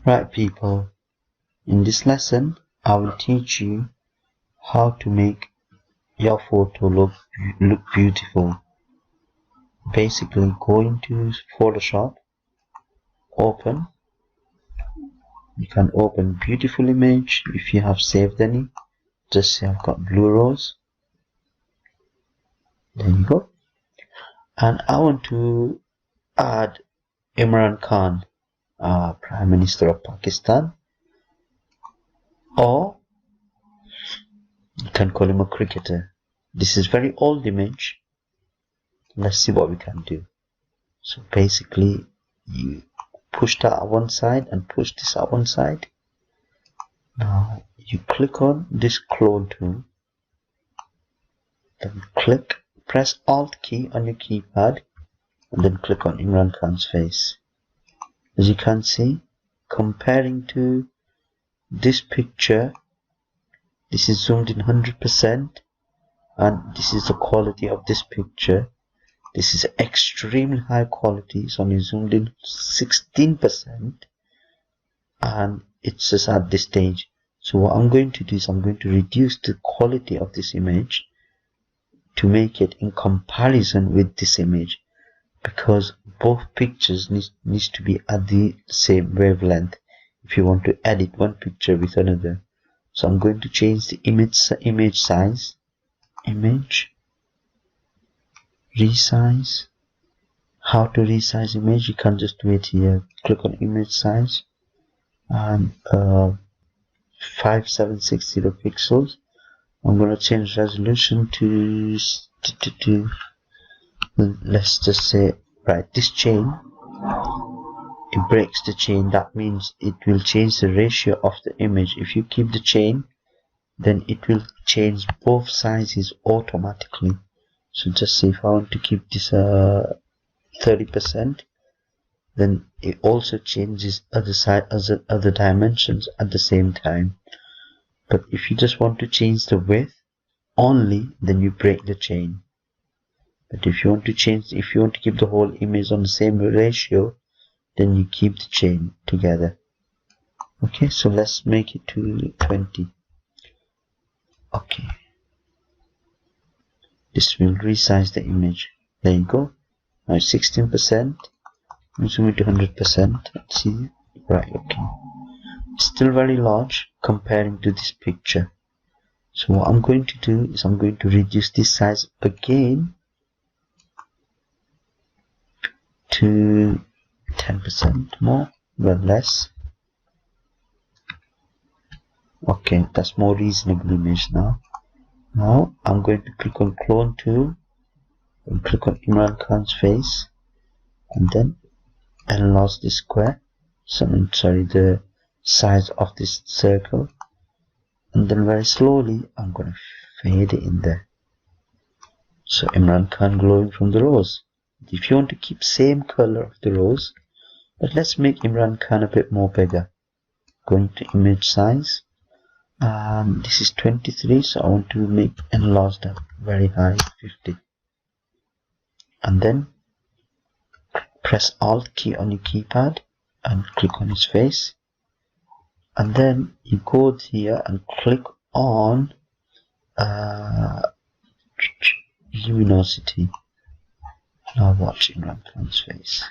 Right, people, in this lesson I will teach you how to make your photo look beautiful. Basically, go into Photoshop, open. You can open beautiful image if you have saved any. Just say I've got Blue Rose. There you go. And I want to add Imran Khan, Prime Minister of Pakistan, or you can call him a cricketer. This is very old image. Let's see what we can do. So basically, you push that at one side and push this at one side. Now you click on this clone tool, then press Alt key on your keypad, and then click on Imran Khan's face. As you can see, comparing to this picture, this is zoomed in 100%, and this is the quality of this picture. This is extremely high quality. It's only zoomed in 16%, and it's just at this stage. So what I'm going to do is I'm going to reduce the quality of this image to make it in comparison with this image, because both pictures needs to be at the same wavelength if you want to edit one picture with another. So I'm going to change the image size, resize. How to resize image? You can just do it here. Click on image size and 5760 pixels. I'm going to change resolution to let's just say, right, this chain, it breaks the chain. That means it will change the ratio of the image. If you keep the chain, then it will change both sizes automatically. So just say if I want to keep this 30%, then it also changes other dimensions at the same time. But if you just want to change the width only, then you break the chain. But if you want to keep the whole image on the same ratio, then you keep the chain together. Okay, so let's make it to 20. Okay, this will resize the image. There you go. Now it's 16%. Zoom it to 100%. Let's see. Right, okay. It's still very large comparing to this picture. So what I'm going to do is I'm going to reduce this size again to 10% more, well less. Okay, that's more reasonable image now. Now I'm going to click on clone tool and click on Imran Khan's face, and then enlarge the square, the size of this circle, and then very slowly I'm going to fade it in there. So Imran Khan glowing from the rose. If you want to keep same color of the rose, but let's make Imran Khan a bit more bigger. Going to image size, and this is 23, so I want to enlarge that very high, 50. And then press Alt key on your keypad and click on his face, and then you go here and click on luminosity. Now watch Imran Khan's face.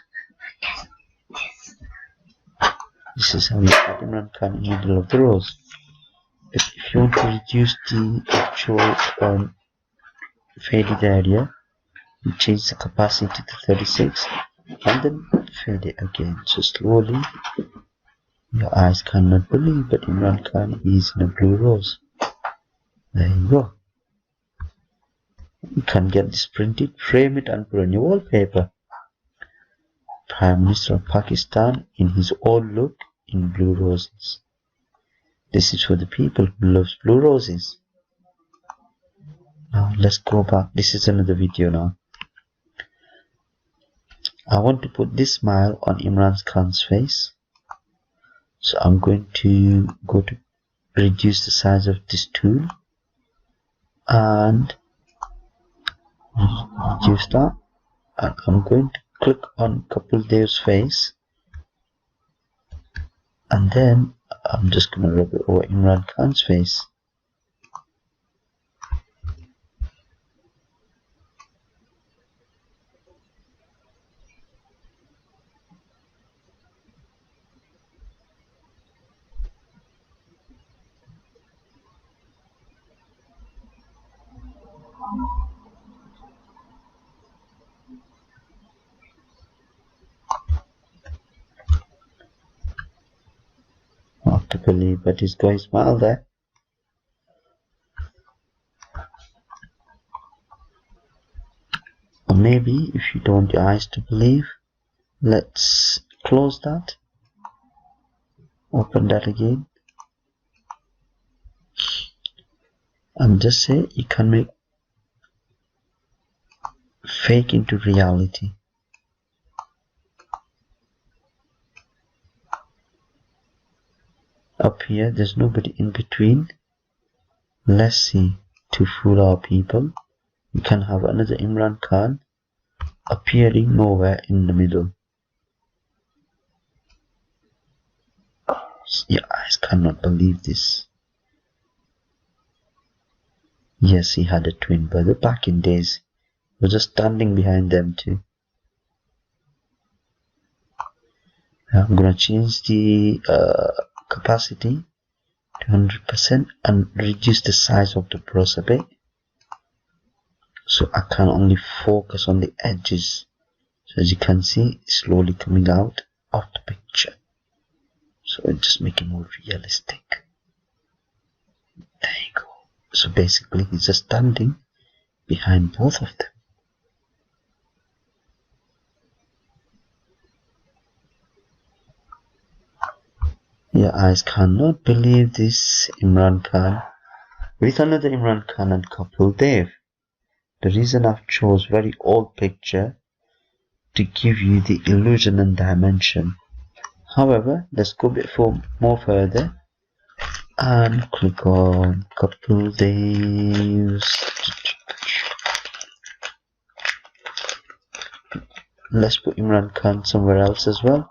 This is how you add Imran Khan in the middle of the rose. If you want to reduce the actual faded area, you change the capacity to 36 and then fade it again. So slowly, your eyes cannot believe, but Imran Khan is in a blue rose. There you go. You can get this printed, frame it and put on your wallpaper. Prime Minister of Pakistan in his old look in blue roses. This is for the people who loves blue roses. Now let's go back. This is another video now. I want to put this smile on Imran Khan's face. So I'm going to go to reduce the size of this tool and reduce that. And I'm going to click on Kapil Dev's face and then I'm just gonna rub it over Imran Khan's face. Hard to believe, but he's got his smile there. Or maybe if you don't want your eyes to believe, let's close that, open that again, and just say you can make fake into reality. Up here there's nobody in between. Let's see, to fool our people, you can have another Imran Khan appearing nowhere in the middle. Your eyes cannot believe this. Yes, he had a twin brother back in days. He was just standing behind them too. I'm gonna change the capacity to 100% and reduce the size of the brush a bit, so I can only focus on the edges. So as you can see, it's slowly coming out of the picture, so it just make it more realistic. There you go. So basically he's just standing behind both of them. Your eyes cannot believe this. Imran Khan with another Imran Khan and Kapil Dev. The reason I've chose very old picture to give you the illusion and dimension. However, let's go a bit more further and click on Kapil Dev's. Let's put Imran Khan somewhere else as well.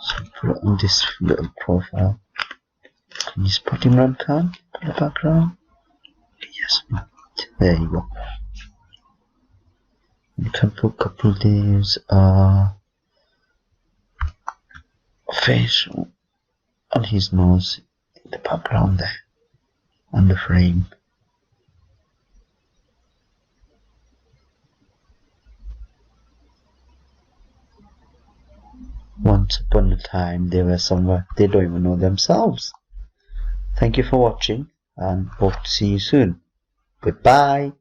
So put it on this little profile. Can you spot Imran Khan in the background? Yes, there you go. You can put Kapil Dev's face on his nose in the background there, on the frame. Once upon a time they were somewhere they don't even know themselves. Thank you for watching and hope to see you soon. Goodbye.